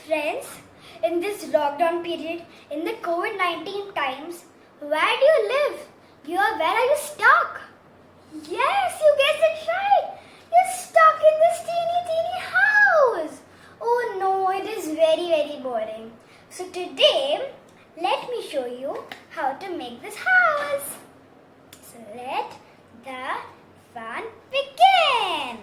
Friends, in this lockdown period, in the COVID-19 times, where do you live? Where are you stuck? Yes, you guessed it right. You're stuck in this teeny house. Oh no, it is very boring. So today, let me show you how to make this house. So let the fun begin.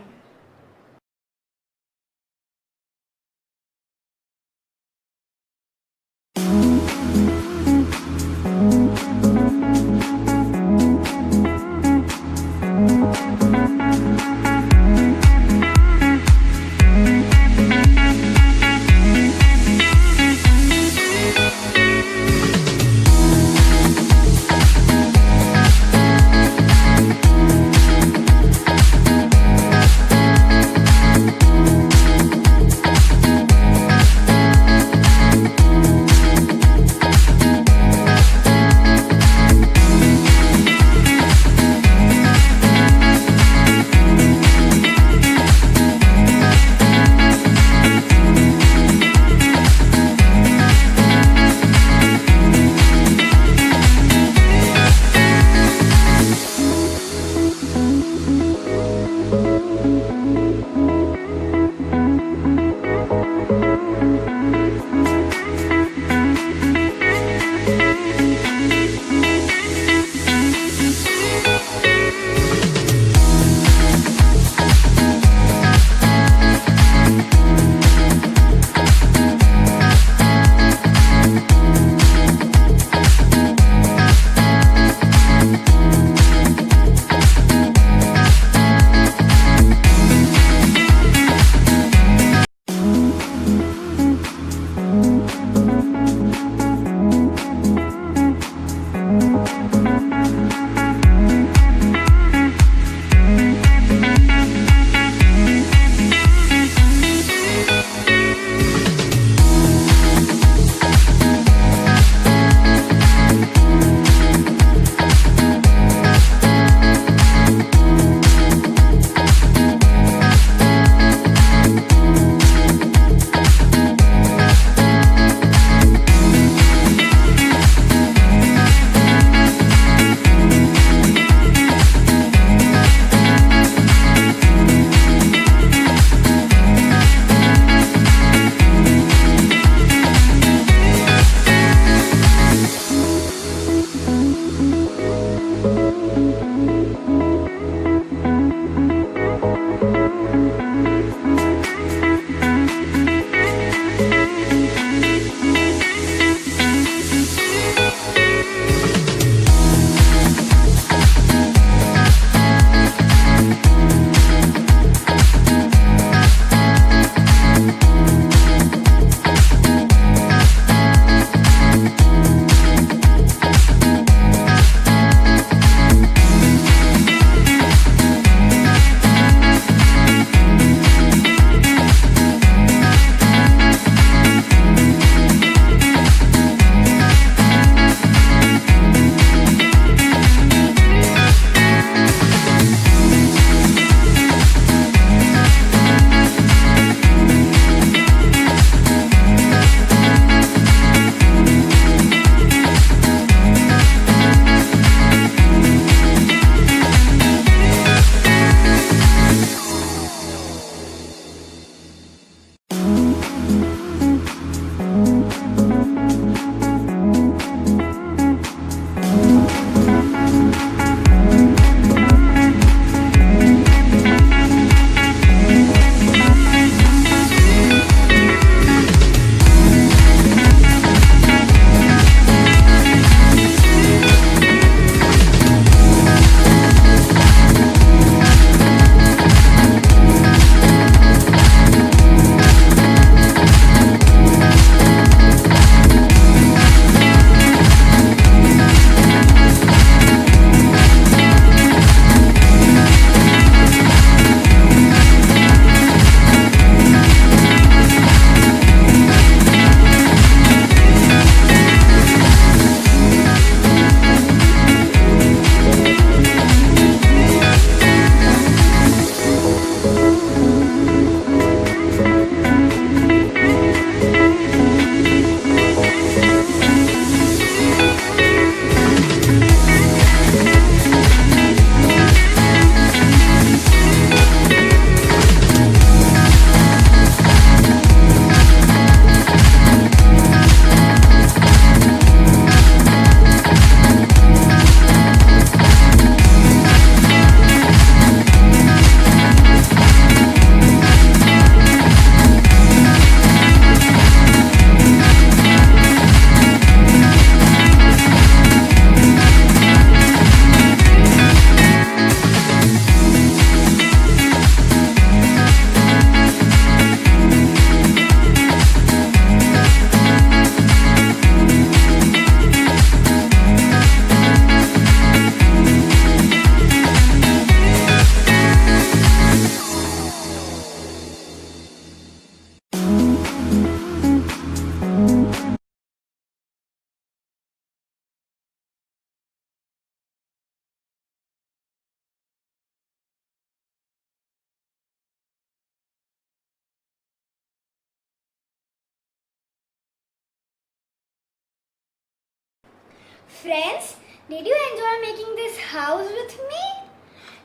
Friends, did you enjoy making this house with me?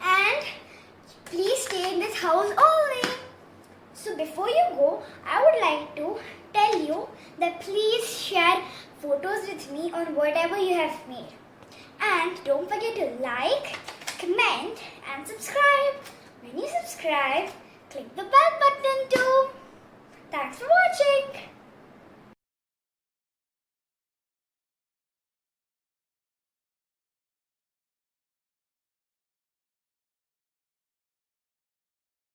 And please stay in this house only. So before you go, I would like to tell you that please share photos with me on whatever you have made. And don't forget to like, comment and subscribe. When you subscribe, click the bell button too. Thanks for watching.